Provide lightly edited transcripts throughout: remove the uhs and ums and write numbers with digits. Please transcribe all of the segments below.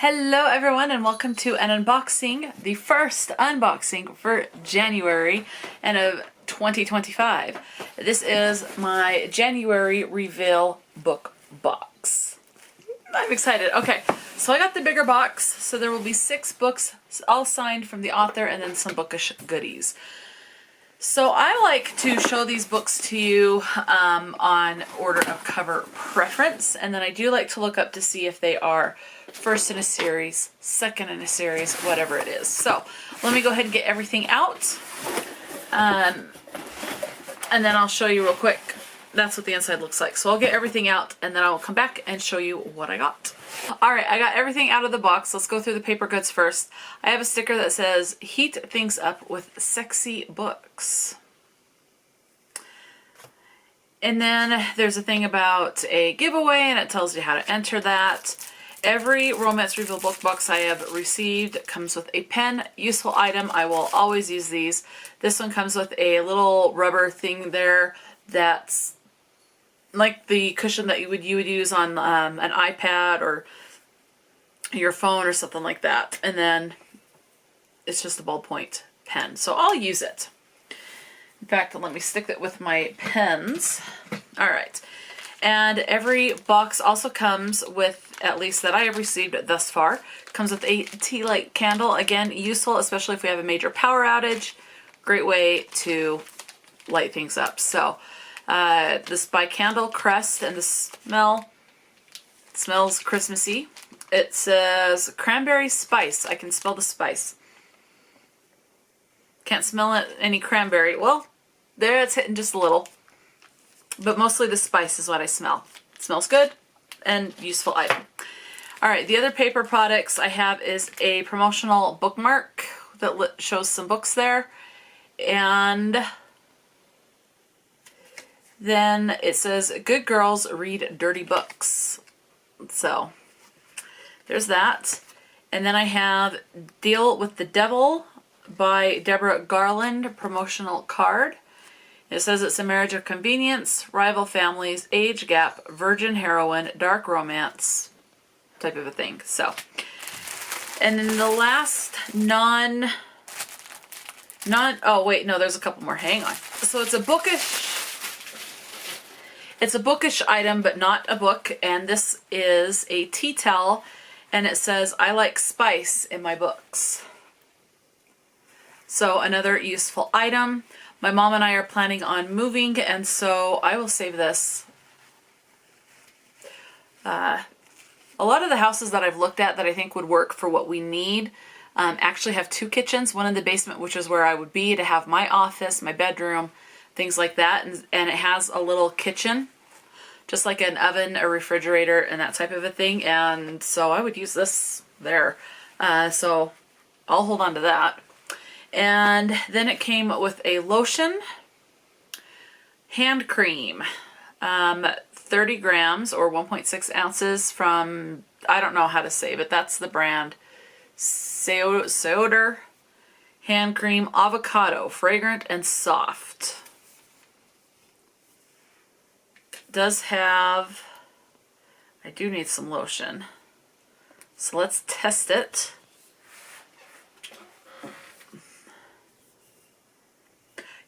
Hello everyone and welcome to an unboxing, the first unboxing for January and of 2025. This is my January reveal book box. I'm excited. Okay, so I got the bigger box, so there will be 6 books all signed from the author and then some bookish goodies. So I like to show these books to you on order of cover preference, and then I do like to look up to see if they are first in a series, second in a series, whatever it is. So let me go ahead and get everything out, and then I'll show you real quick. That's what the inside looks like. So I'll get everything out and then I will come back and show you what I got. Alright, I got everything out of the box. Let's go through the paper goods first. I have a sticker that says, "Heat things up with sexy books." And then there's a thing about a giveaway and it tells you how to enter that. Every Romance Reveal book box I have received comes with a pen, useful item. I will always use these. This one comes with a little rubber thing there that's like the cushion that you would use on an iPad or your phone or something like that. And then it's just a ballpoint pen. So I'll use it. In fact, let me stick it with my pens. All right. And every box also comes with, at least that I have received thus far, comes with a tea light candle. Again, useful, especially if we have a major power outage. Great way to light things up. So this by Candle Crest, and the smells Christmassy. It says cranberry spice. I can smell the spice. Can't smell any cranberry. Well, there it's hitting just a little. But mostly the spice is what I smell. It smells good and useful item. Alright, the other paper products I have is a promotional bookmark that shows some books there. And then it says, "Good girls read dirty books." So there's that. And then I have Deal with the Devil by Deborah Garland promotional card. It says it's a marriage of convenience, rival families, age gap, virgin heroine, dark romance type of a thing. So, and then the last oh wait, no, there's a couple more. Hang on. So it's a bookish item, but not a book. And this is a tea towel, and it says, "I like spice in my books." So another useful item. My mom and I are planning on moving, and so I will save this. A lot of the houses that I've looked at that I think would work for what we need actually have 2 kitchens. One in the basement, which is where I would be to have my office, my bedroom, things like that. And it has a little kitchen, just like an oven, a refrigerator, and that type of a thing. And so I would use this there. So I'll hold on to that. And then it came with a lotion, hand cream, 30 grams or 1.6 ounces from, I don't know how to say, but that's the brand, Seoder hand cream, avocado, fragrant and soft. Does have, I do need some lotion, so let's test it.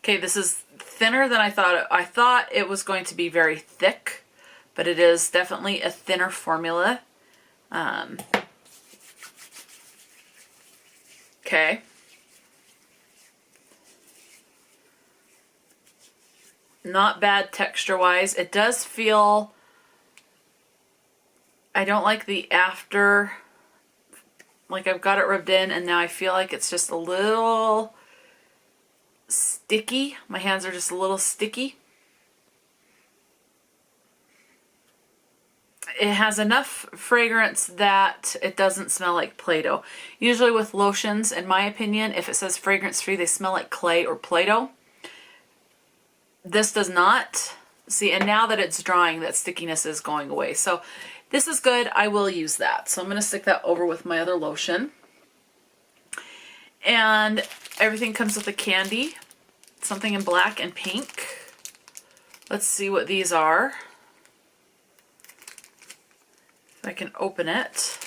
Okay, this is thinner than I thought. I thought it was going to be very thick, but it is definitely a thinner formula. Okay. Not bad texture-wise. It does feel, I don't like the after, like I've got it rubbed in and now I feel like it's just a little sticky. My hands are just a little sticky. It has enough fragrance that it doesn't smell like Play-Doh. Usually with lotions, in my opinion, if it says fragrance-free, they smell like clay or Play-Doh. This does not. See, and now that it's drying, that stickiness is going away. So this is good. I will use that. So I'm going to stick that over with my other lotion. And everything comes with a candy, something in black and pink. Let's see what these are. If I can open it.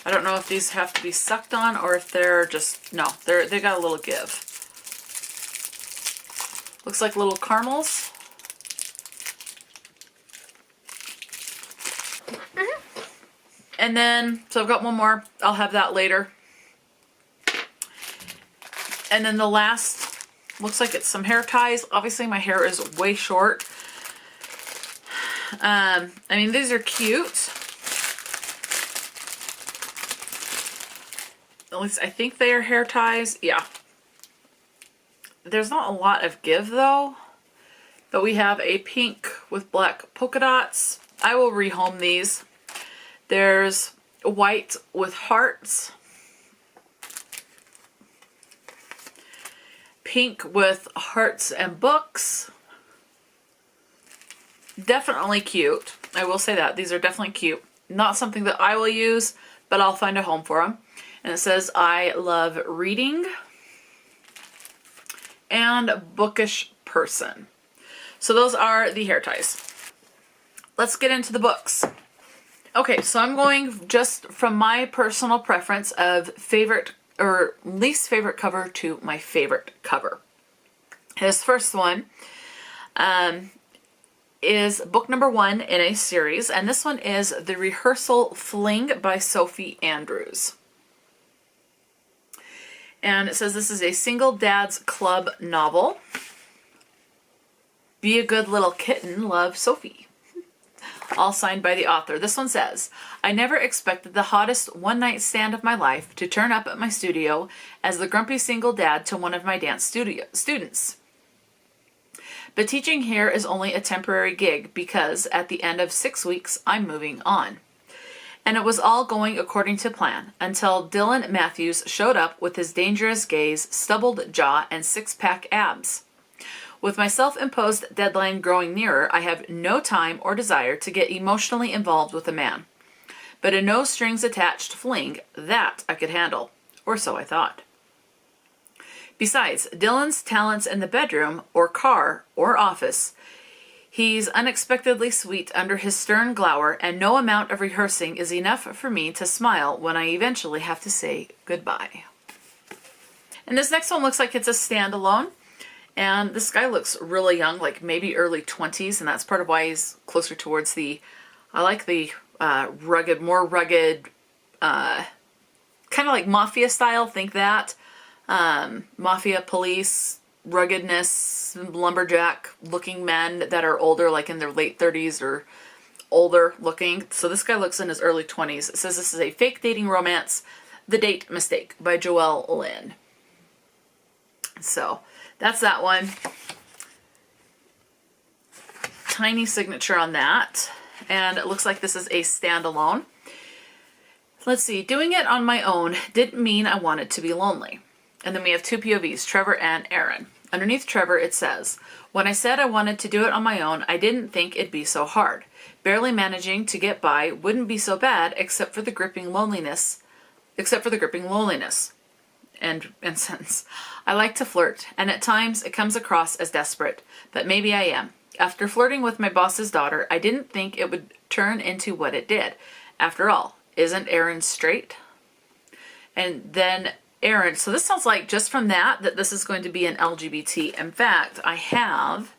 I don't know if these have to be sucked on or if they're just, no, they got a little give. Looks like little caramels. And then, so I've got one more. I'll have that later. And then the last, looks like it's some hair ties. Obviously my hair is way short. I mean, these are cute. At least I think they are hair ties. Yeah. There's not a lot of give though. But we have a pink with black polka dots. I will rehome these. There's white with hearts. Pink with hearts and books. Definitely cute. I will say that. These are definitely cute. Not something that I will use, but I'll find a home for them. And it says, I love reading and bookish person. So those are the hair ties. Let's get into the books. Okay, so I'm going just from my personal preference of favorite or least favorite cover to my favorite cover. This first one is book number 1 in a series, and this one is The Rehearsal Fling by Sophie Andrews. And it says this is a single dad's club novel. Be a good little kitten, love Sophie. All signed by the author. This one says, I never expected the hottest one-night stand of my life to turn up at my studio as the grumpy single dad to one of my dance students. But teaching here is only a temporary gig because at the end of 6 weeks, I'm moving on. And it was all going according to plan until Dylan Matthews showed up with his dangerous gaze, stubbled jaw, and six-pack abs. With my self-imposed deadline growing nearer, I have no time or desire to get emotionally involved with a man. But a no-strings-attached fling, that I could handle. Or so I thought. Besides, Dylan's talents in the bedroom, or car, or office, he's unexpectedly sweet under his stern glower, and no amount of rehearsing is enough for me to smile when I eventually have to say goodbye. And this next one looks like it's a standalone. And this guy looks really young, like maybe early 20s, and that's part of why he's closer towards the, I like the rugged, more rugged, kind of like mafia style, think that. Mafia, police, ruggedness, lumberjack looking men that are older, like in their late 30s or older looking. So this guy looks in his early 20s. It says this is a fake dating romance, The Date Mistake by Joelle Lynn. So that's that one. Tiny signature on that. And it looks like this is a standalone. Let's see. Doing it on my own didn't mean I wanted to be lonely. And then we have two POVs, Trevor and Aaron. Underneath Trevor, it says, when I said I wanted to do it on my own, I didn't think it'd be so hard. Barely managing to get by wouldn't be so bad except for the gripping loneliness. And sentence. I like to flirt, and at times it comes across as desperate, but maybe I am. After flirting with my boss's daughter, I didn't think it would turn into what it did. After all, isn't Aaron straight? And then Aaron, so this sounds like just from that this is going to be an LGBT. In fact, I have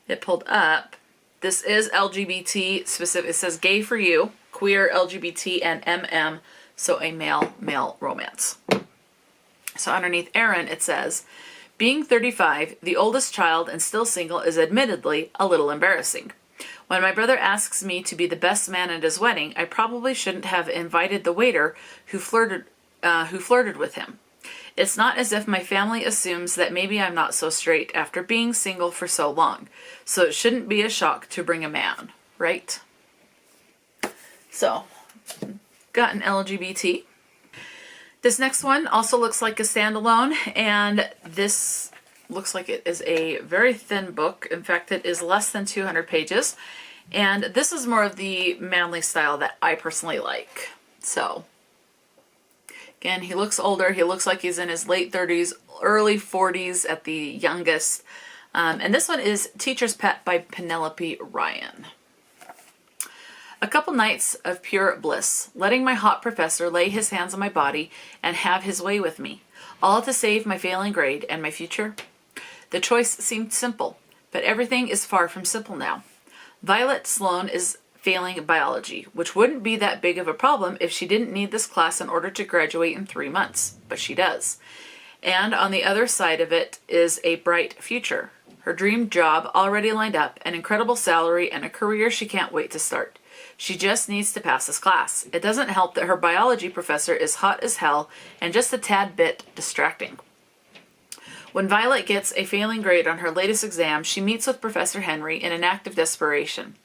it pulled up. This is LGBT specific. It says gay for you, queer, LGBT, and MM, so a male romance. So underneath Aaron, it says, being 35, the oldest child and still single is admittedly a little embarrassing. When my brother asks me to be the best man at his wedding, I probably shouldn't have invited the waiter who flirted with him. It's not as if my family assumes that maybe I'm not so straight after being single for so long. So it shouldn't be a shock to bring a man, right? So, got an LGBT. This next one also looks like a standalone, and this looks like it is a very thin book. In fact, it is less than 200 pages, and this is more of the manly style that I personally like. So, again, he looks older. He looks like he's in his late 30s, early 40s at the youngest. And this one is Teacher's Pet by Penelope Ryan. A couple nights of pure bliss, letting my hot professor lay his hands on my body and have his way with me, all to save my failing grade and my future. The choice seemed simple, but everything is far from simple now. Violet Sloan is failing biology, which wouldn't be that big of a problem if she didn't need this class in order to graduate in 3 months, but she does. And on the other side of it is a bright future. Her dream job already lined up, an incredible salary, and a career she can't wait to start. She just needs to pass this class. It doesn't help that her biology professor is hot as hell and just a tad bit distracting. When Violet gets a failing grade on her latest exam, she meets with Professor Henry in an act of desperation.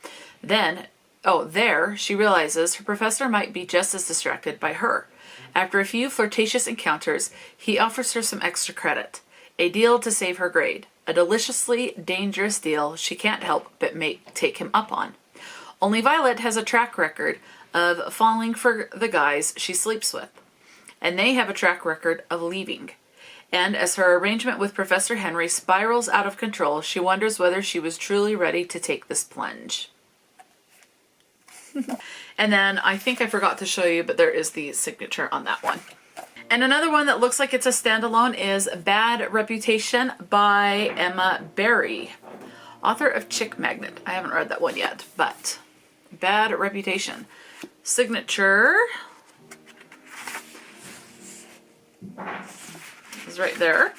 There, she realizes her professor might be just as distracted by her. After a few flirtatious encounters, he offers her some extra credit. A deal to save her grade. A deliciously dangerous deal she can't help but take him up on. Only Violet has a track record of falling for the guys she sleeps with. And they have a track record of leaving. And as her arrangement with Professor Henry spirals out of control, she wonders whether she was truly ready to take this plunge. And then I think I forgot to show you, but there is the signature on that one. And another one that looks like it's a standalone is Bad Reputation by Emma Barry, author of Chick Magnet. I haven't read that one yet, but Bad Reputation. Signature is right there.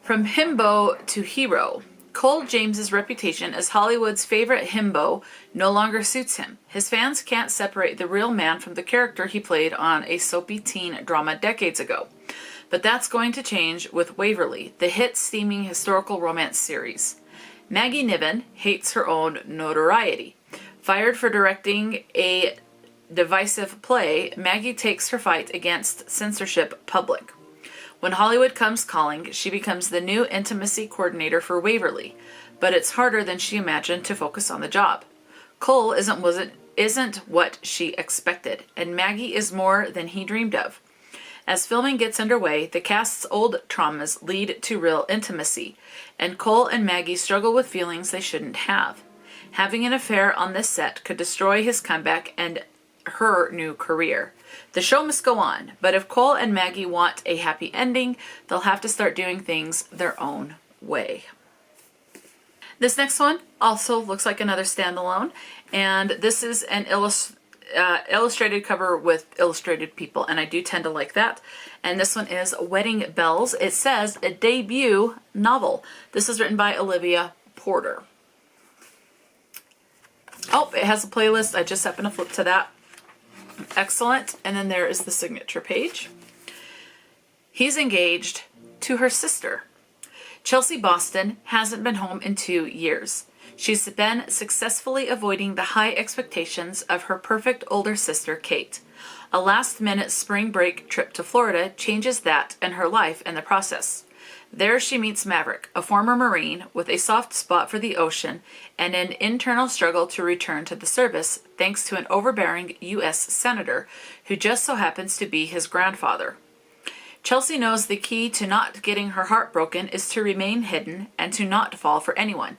From himbo to hero. Cole James's reputation as Hollywood's favorite himbo no longer suits him. His fans can't separate the real man from the character he played on a soapy teen drama decades ago. But that's going to change with Waverly, the hit steaming historical romance series. Maggie Niven hates her own notoriety. Fired for directing a divisive play, Maggie takes her fight against censorship public. When Hollywood comes calling, she becomes the new intimacy coordinator for Waverly, but it's harder than she imagined to focus on the job. Cole isn't what she expected, and Maggie is more than he dreamed of. As filming gets underway, the cast's old traumas lead to real intimacy, and Cole and Maggie struggle with feelings they shouldn't have. Having an affair on this set could destroy his comeback and her new career. The show must go on, but if Cole and Maggie want a happy ending, they'll have to start doing things their own way. This next one also looks like another standalone, and this is an illustrated cover with illustrated people, and I do tend to like that. And this one is Wedding Bells. It says a debut novel. This is written by Olivia Porter. Oh, it has a playlist. I just happened to flip to that. Excellent. And then there is the signature page. He's engaged to her sister. Chelsea Boston hasn't been home in 2 years. She's been successfully avoiding the high expectations of her perfect older sister, Kate. A last-minute spring break trip to Florida changes that and her life in the process. There she meets Maverick, a former Marine with a soft spot for the ocean and an internal struggle to return to the service thanks to an overbearing U.S. Senator who just so happens to be his grandfather. Chelsea knows the key to not getting her heart broken is to remain hidden and to not fall for anyone.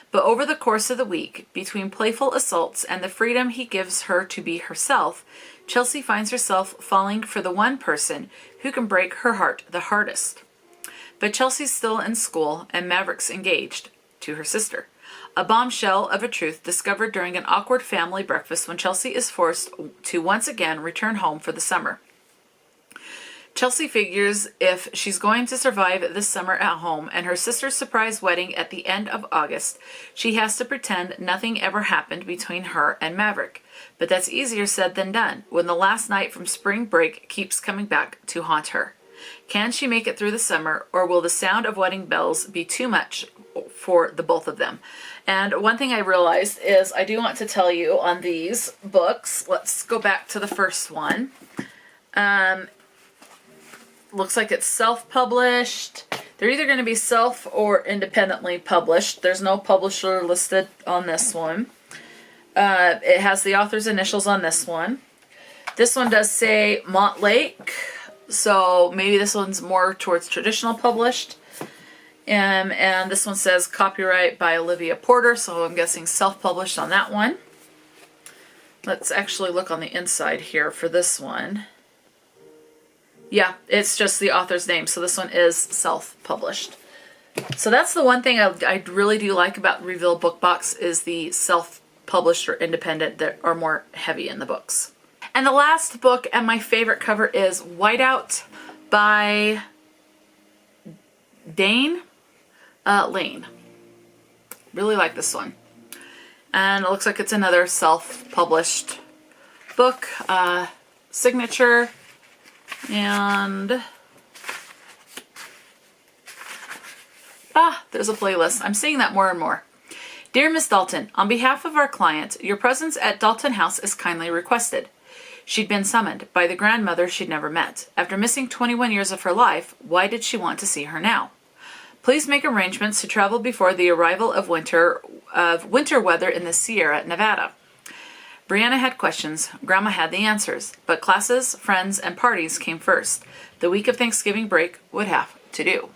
But over the course of the week, between playful assaults and the freedom he gives her to be herself, Chelsea finds herself falling for the one person who can break her heart the hardest. But Chelsea's still in school and Maverick's engaged to her sister. A bombshell of a truth discovered during an awkward family breakfast when Chelsea is forced to once again return home for the summer. Chelsea figures if she's going to survive this summer at home and her sister's surprise wedding at the end of August, she has to pretend nothing ever happened between her and Maverick. But that's easier said than done when the last night from spring break keeps coming back to haunt her. Can she make it through the summer, or will the sound of wedding bells be too much for the both of them? And one thing I realized is I do want to tell you on these books, let's go back to the first one. Looks like it's self-published. They're either going to be self or independently published. There's no publisher listed on this one. It has the author's initials on this one. This one does say Montlake. So maybe this one's more towards traditional published. And this one says copyright by Olivia Porter, so I'm guessing self-published on that one. Let's actually look on the inside here for this one. Yeah, it's just the author's name. So this one is self-published. So that's the one thing I really do like about Reveal Book Box is the self-published or independent that are more heavy in the books. And the last book and my favorite cover is Whiteout by Dane Lane. Really like this one. And it looks like it's another self-published book, signature, and there's a playlist. I'm seeing that more and more. Dear Miss Dalton, on behalf of our client, your presence at Dalton House is kindly requested. She'd been summoned by the grandmother she'd never met. After missing 21 years of her life, why did she want to see her now? Please make arrangements to travel before the arrival of winter weather in the Sierra Nevada. Brianna had questions, Grandma had the answers, but classes, friends, and parties came first. The week of Thanksgiving break would have to do.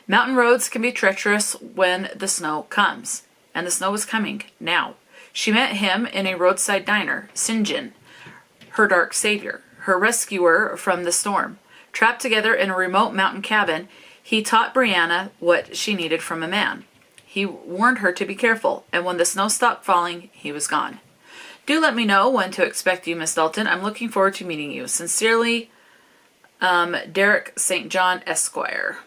Mountain roads can be treacherous when the snow comes, and the snow was coming now. She met him in a roadside diner, Sinjin, her dark savior, her rescuer from the storm. Trapped together in a remote mountain cabin, he taught Brianna what she needed from a man. He warned her to be careful, and when the snow stopped falling, he was gone. Do let me know when to expect you, Miss Dalton. I'm looking forward to meeting you. Sincerely, Derek St. John, Esquire.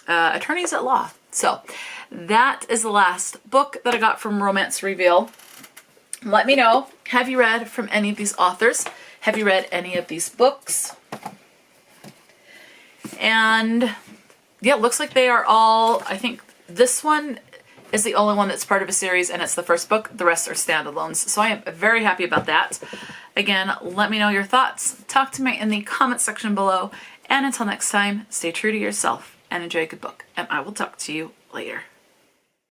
Attorneys at law. So that is the last book that I got from Romance Reveal. Let me know, have you read from any of these authors? Have you read any of these books? And yeah, it looks like they are all, I think this one is the only one that's part of a series and it's the first book. The rest are standalones. So I am very happy about that. Again, let me know your thoughts. Talk to me in the comment section below. And until next time, stay true to yourself and enjoy a good book. And I will talk to you later.